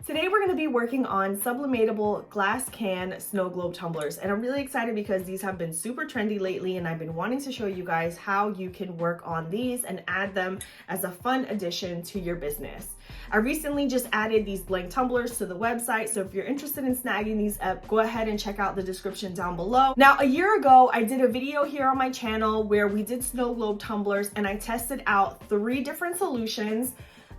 Today we're going to be working on sublimatable glass can snow globe tumblers, and I'm really excited because these have been super trendy lately, and I've been wanting to show you guys how you can work on these and add them as a fun addition to your business. I recently just added these blank tumblers to the website, so if you're interested in snagging these up, go ahead and check out the description down below. Now, a year ago, I did a video here on my channel where we did snow globe tumblers, and I tested out 3 different solutions.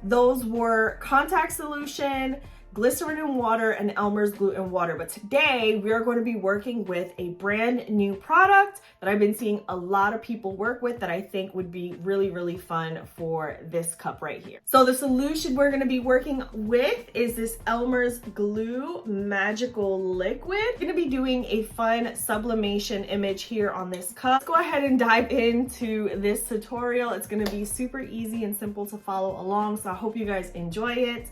Those were contact solution, glycerin and water, and Elmer's glue and water. But today we are going to be working with a brand new product that I've been seeing a lot of people work with that I think would be really fun for this cup right here. So the solution we're going to be working with is this Elmer's glue magical liquid. I'm going to be doing a fun sublimation image here on this cup. Let's go ahead and dive into this tutorial. It's going to be super easy and simple to follow along, so I hope you guys enjoy it.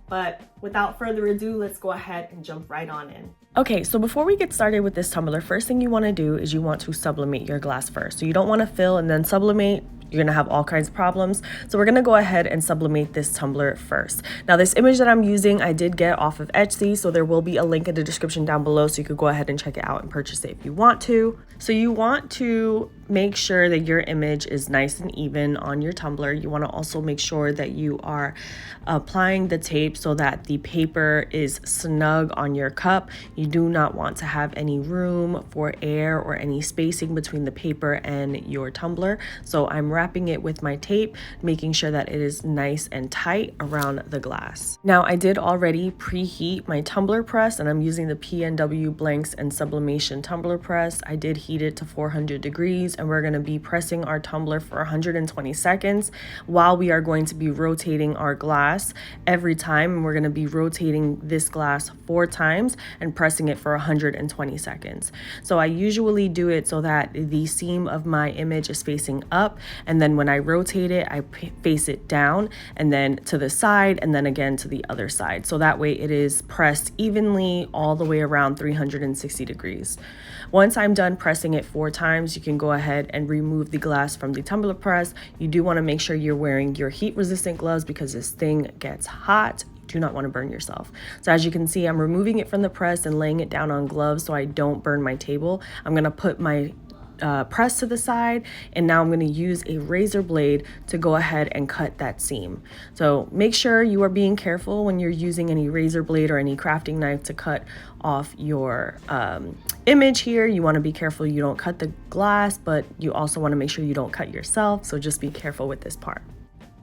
But without further ado, let's go ahead and jump right on in. Okay, so before we get started with this tumbler, first thing you want to do is you want to sublimate your glass first. So you don't want to fill and then sublimate. You're gonna have all kinds of problems. So we're gonna go ahead and sublimate this tumbler first. Now this image that I'm using, I did get off of Etsy, so there will be a link in the description down below so you could go ahead and check it out and purchase it if you want to. So you want to make sure that your image is nice and even on your tumbler. You wanna also make sure that you are applying the tape so that the paper is snug on your cup. You do not want to have any room for air or any spacing between the paper and your tumbler. So I'm wrapping it with my tape, making sure that it is nice and tight around the glass. Now I did already preheat my tumbler press, and I'm using the PNW Blanks and Sublimation tumbler press. I did heat it to 400 degrees, and we're going to be pressing our tumbler for 120 seconds while we are going to be rotating our glass every time. And we're going to be rotating this glass 4 times and pressing it for 120 seconds. So I usually do it so that the seam of my image is facing up, and then when I rotate it, I face it down and then to the side and then again to the other side. So that way it is pressed evenly all the way around 360 degrees. Once I'm done pressing it 4 times, you can go ahead and remove the glass from the tumbler press. You do want to make sure you're wearing your heat resistant gloves because this thing gets hot. Do not want to burn yourself. So as you can see, I'm removing it from the press and laying it down on gloves so I don't burn my table. I'm going to put my press to the side, and now I'm going to use a razor blade to go ahead and cut that seam. So make sure you are being careful when you're using any razor blade or any crafting knife to cut off your image here. You want to be careful you don't cut the glass, but you also want to make sure you don't cut yourself. So just be careful with this part.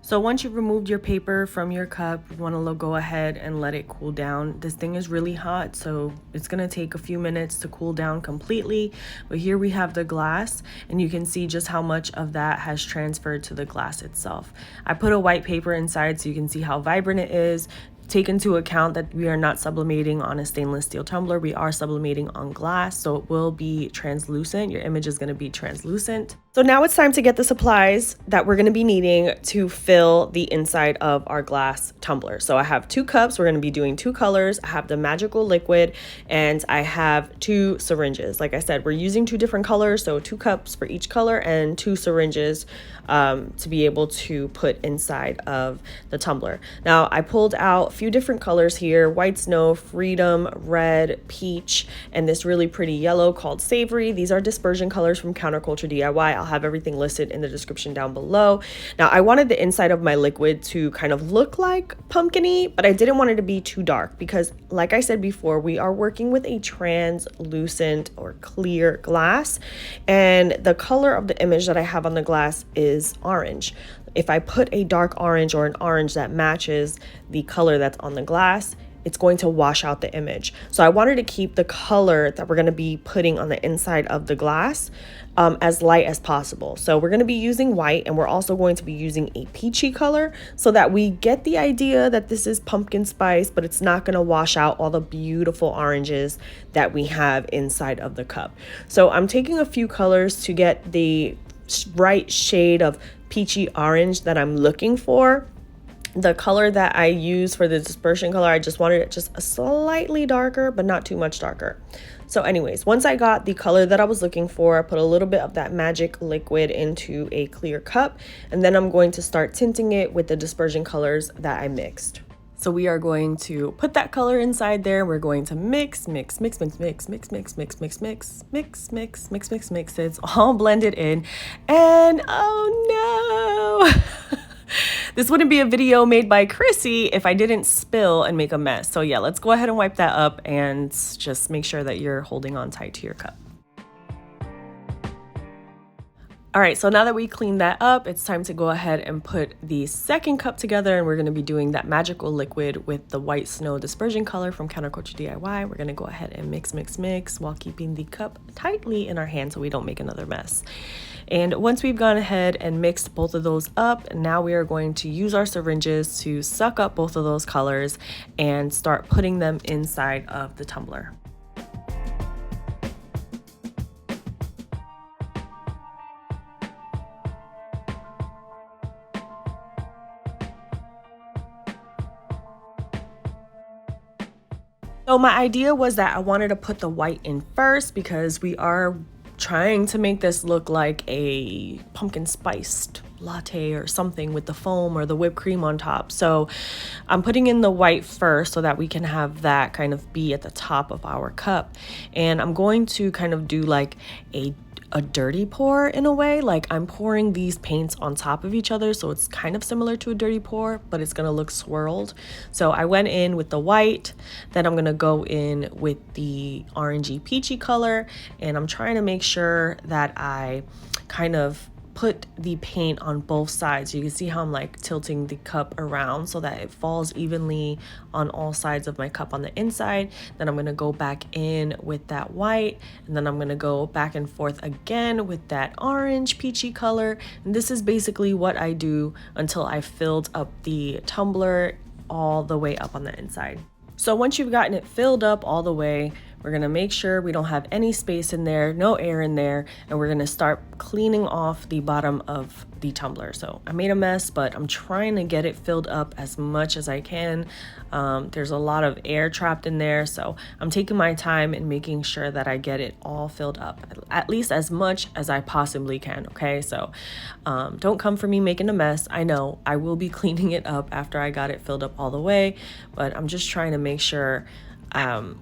So once you've removed your paper from your cup, you want to go ahead and let it cool down. This thing is really hot, so it's going to take a few minutes to cool down completely. But here we have the glass, and you can see just how much of that has transferred to the glass itself. I put a white paper inside so you can see how vibrant it is. Take into account that we are not sublimating on a stainless steel tumbler. We are sublimating on glass, so it will be translucent. Your image is going to be translucent. So now it's time to get the supplies that we're going to be needing to fill the inside of our glass tumbler. So I have 2 cups. We're going to be doing 2 colors. I have the magical liquid, and I have 2 syringes. Like I said, we're using 2 different colors, so 2 cups for each color and 2 syringes to be able to put inside of the tumbler. Now I pulled out a few different colors here: white snow, freedom, red, peach, and this really pretty yellow called savory. These are dispersion colors from Counterculture DIY. I'll have everything listed in the description down below. Now I wanted the inside of my liquid to kind of look like pumpkin-y, but I didn't want it to be too dark because, like I said before, we are working with a translucent or clear glass, and the color of the image that I have on the glass is orange. If I put a dark orange or an orange that matches the color that's on the glass, it's going to wash out the image. So I wanted to keep the color that we're going to be putting on the inside of the glass as light as possible. So we're going to be using white, and we're also going to be using a peachy color so that we get the idea that this is pumpkin spice, but it's not going to wash out all the beautiful oranges that we have inside of the cup. So I'm taking a few colors to get the right shade of peachy orange that I'm looking for. The color that I use for the dispersion color, I just wanted it just a slightly darker, but not too much darker. So anyways, once I got the color that I was looking for, I put a little bit of that magic liquid into a clear cup, and then I'm going to start tinting it with the dispersion colors that I mixed. So we are going to put that color inside there. We're going to mix. It's all blended in. And oh no, this wouldn't be a video made by Chrissy if I didn't spill and make a mess. So yeah, let's go ahead and wipe that up and just make sure that you're holding on tight to your cup. All right, so now that we cleaned that up, it's time to go ahead and put the second cup together, and we're gonna be doing that magical liquid with the white snow dispersion color from Counterculture DIY. We're gonna go ahead and mix while keeping the cup tightly in our hand so we don't make another mess. And once we've gone ahead and mixed both of those up, now we are going to use our syringes to suck up both of those colors and start putting them inside of the tumbler. So my idea was that I wanted to put the white in first because we are trying to make this look like a pumpkin spiced latte or something with the foam or the whipped cream on top. So I'm putting in the white first so that we can have that kind of be at the top of our cup. And I'm going to kind of do like a dirty pour in a way, like I'm pouring these paints on top of each other, so it's kind of similar to a dirty pour, but it's gonna look swirled. So I went in with the white, then I'm gonna go in with the orangey peachy color, and I'm trying to make sure that I kind of put the paint on both sides. You can see how I'm like tilting the cup around so that it falls evenly on all sides of my cup on the inside. Then I'm gonna go back in with that white, and then I'm gonna go back and forth again with that orange peachy color. And this is basically what I do until I filled up the tumbler all the way up on the inside. So once you've gotten it filled up all the way, we're gonna make sure we don't have any space in there, no air in there, and we're gonna start cleaning off the bottom of the tumbler. So I made a mess, but I'm trying to get it filled up as much as I can. There's a lot of air trapped in there, so I'm taking my time and making sure that I get it all filled up, at least as much as I possibly can, okay? So don't come for me making a mess. I know I will be cleaning it up after I got it filled up all the way, but I'm just trying to make sure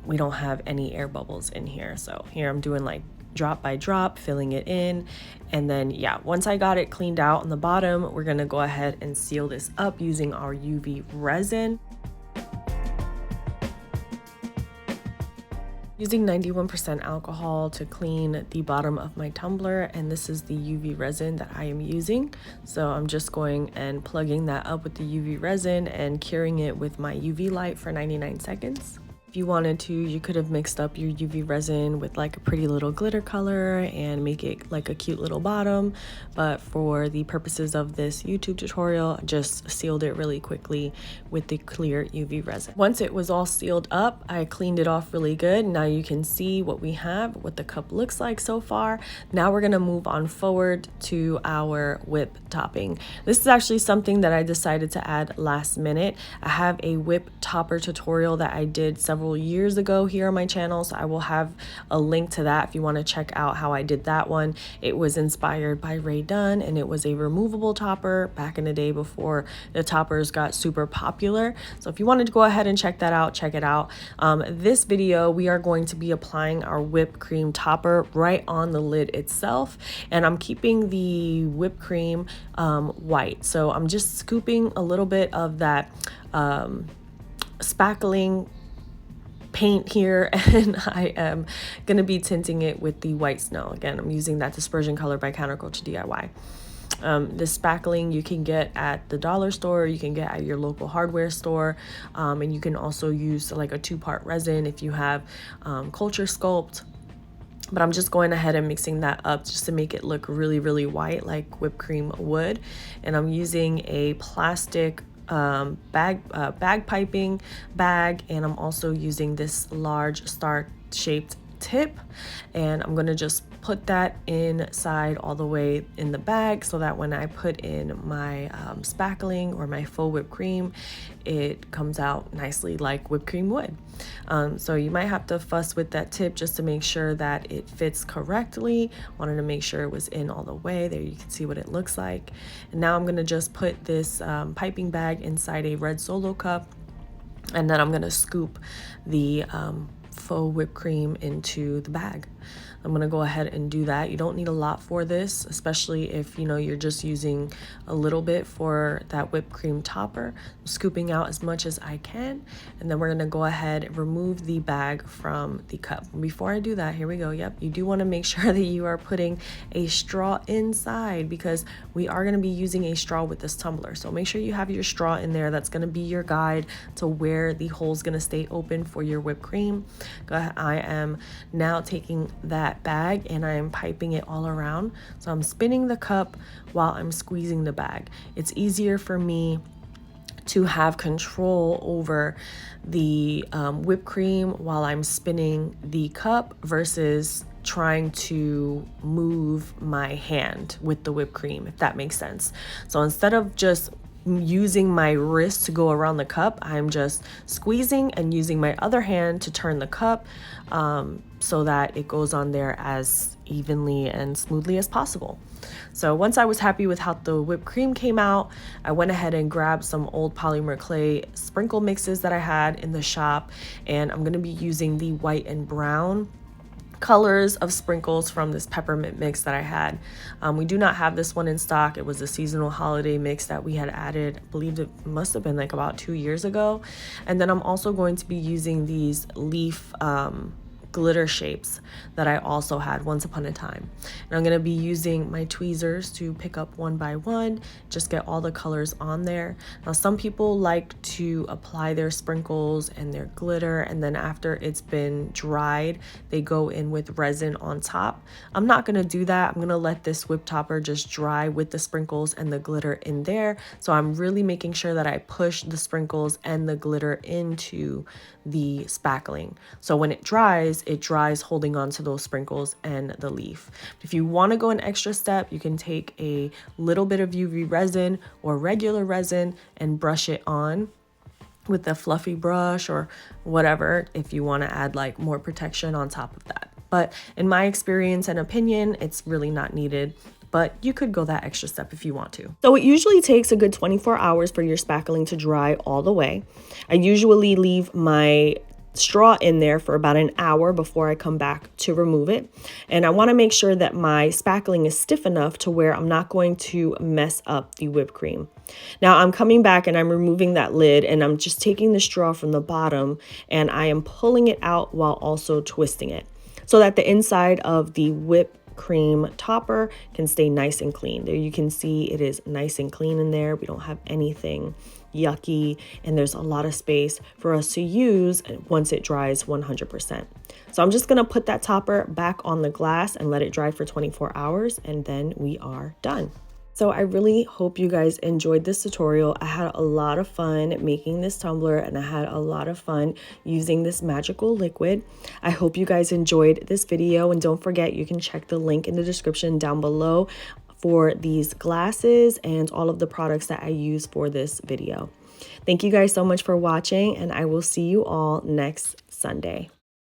we don't have any air bubbles in here. So here I'm doing like drop by drop, filling it in. And then yeah, once I got it cleaned out on the bottom, we're gonna go ahead and seal this up using our UV resin. Using 91% alcohol to clean the bottom of my tumbler, and this is the UV resin that I am using. So I'm just going and plugging that up with the UV resin and curing it with my UV light for 99 seconds. If you wanted to, you could have mixed up your UV resin with like a pretty little glitter color and make it like a cute little bottom, but for the purposes of this YouTube tutorial, I just sealed it really quickly with the clear UV resin. Once it was all sealed up, I cleaned it off really good. Now you can see what we have, what the cup looks like so far. Now we're gonna move on forward to our whip topping. This is actually something that I decided to add last minute. I have a whip topper tutorial that I did several years ago here on my channel, so I will have a link to that if you want to check out how I did that one. It was inspired by Ray Dunn, and it was a removable topper back in the day before the toppers got super popular. So if you wanted to go ahead and check that out, check it out. This video, we are going to be applying our whipped cream topper right on the lid itself, and I'm keeping the whipped cream white. So I'm just scooping a little bit of that spackling paint here, and I am going to be tinting it with the white snow. Again, I'm using that dispersion color by Counterculture DIY. This spackling you can get at the dollar store, you can get at your local hardware store, and you can also use like a 2-part resin if you have Culture Sculpt. But I'm just going ahead and mixing that up just to make it look really, really white like whipped cream would. And I'm using a plastic bag piping bag, and I'm also using this large star shaped tip, and I'm gonna just put that inside all the way in the bag so that when I put in my spackling or my faux whipped cream, it comes out nicely like whipped cream would. So you might have to fuss with that tip just to make sure that it fits correctly. Wanted to make sure it was in all the way. There you can see what it looks like. And now I'm gonna just put this piping bag inside a red Solo cup And then I'm gonna scoop the faux whipped cream into the bag. I'm gonna go ahead and do that. You don't need a lot for this, especially if you're just using a little bit for that whipped cream topper. I'm scooping out as much as I can, and then we're gonna go ahead and remove the bag from the cup. Before I do that, here we go. Yep, you do wanna make sure that you are putting a straw inside, because we are gonna be using a straw with this tumbler. So make sure you have your straw in there. That's gonna be your guide to where the hole's gonna stay open for your whipped cream. I am now taking that bag and I am piping it all around. So I'm spinning the cup while I'm squeezing the bag. It's easier for me to have control over the whipped cream while I'm spinning the cup versus trying to move my hand with the whipped cream, if that makes sense. So instead of just using my wrist to go around the cup, I'm just squeezing and using my other hand to turn the cup so that it goes on there as evenly and smoothly as possible. So once I was happy with how the whipped cream came out, I went ahead and grabbed some old polymer clay sprinkle mixes that I had in the shop, and I'm going to be using the white and brown colors of sprinkles from this peppermint mix that I had. We do not have this one in stock. It was a seasonal holiday mix that we had added. I believe it must have been like about 2 years ago. And then I'm also going to be using these leaf glitter shapes that I also had once upon a time. And I'm going to be using my tweezers to pick up one by one, just get all the colors on there. Now, some people like to apply their sprinkles and their glitter, and then after it's been dried, they go in with resin on top. I'm not going to do that. I'm going to let this whip topper just dry with the sprinkles and the glitter in there. So I'm really making sure that I push the sprinkles and the glitter into the spackling. So when it dries holding on to those sprinkles and the leaf. If you want to go an extra step, you can take a little bit of UV resin or regular resin and brush it on with a fluffy brush or whatever if you want to add like more protection on top of that. But in my experience and opinion, it's really not needed. But you could go that extra step if you want to. So it usually takes a good 24 hours for your spackling to dry all the way. I usually leave my straw in there for about an hour before I come back to remove it. And I want to make sure that my spackling is stiff enough to where I'm not going to mess up the whipped cream. Now I'm coming back and I'm removing that lid, and I'm just taking the straw from the bottom and I am pulling it out while also twisting it so that the inside of the whipped cream topper can stay nice and clean. There you can see it is nice and clean in there. We don't have anything yucky, and there's a lot of space for us to use once it dries 100%. So I'm just going to put that topper back on the glass and let it dry for 24 hours, and then we are done. So I really hope you guys enjoyed this tutorial. I had a lot of fun making this tumbler, and I had a lot of fun using this magical liquid. I hope you guys enjoyed this video, and don't forget, you can check the link in the description down below for these glasses and all of the products that I use for this video. Thank you guys so much for watching, and I will see you all next Sunday.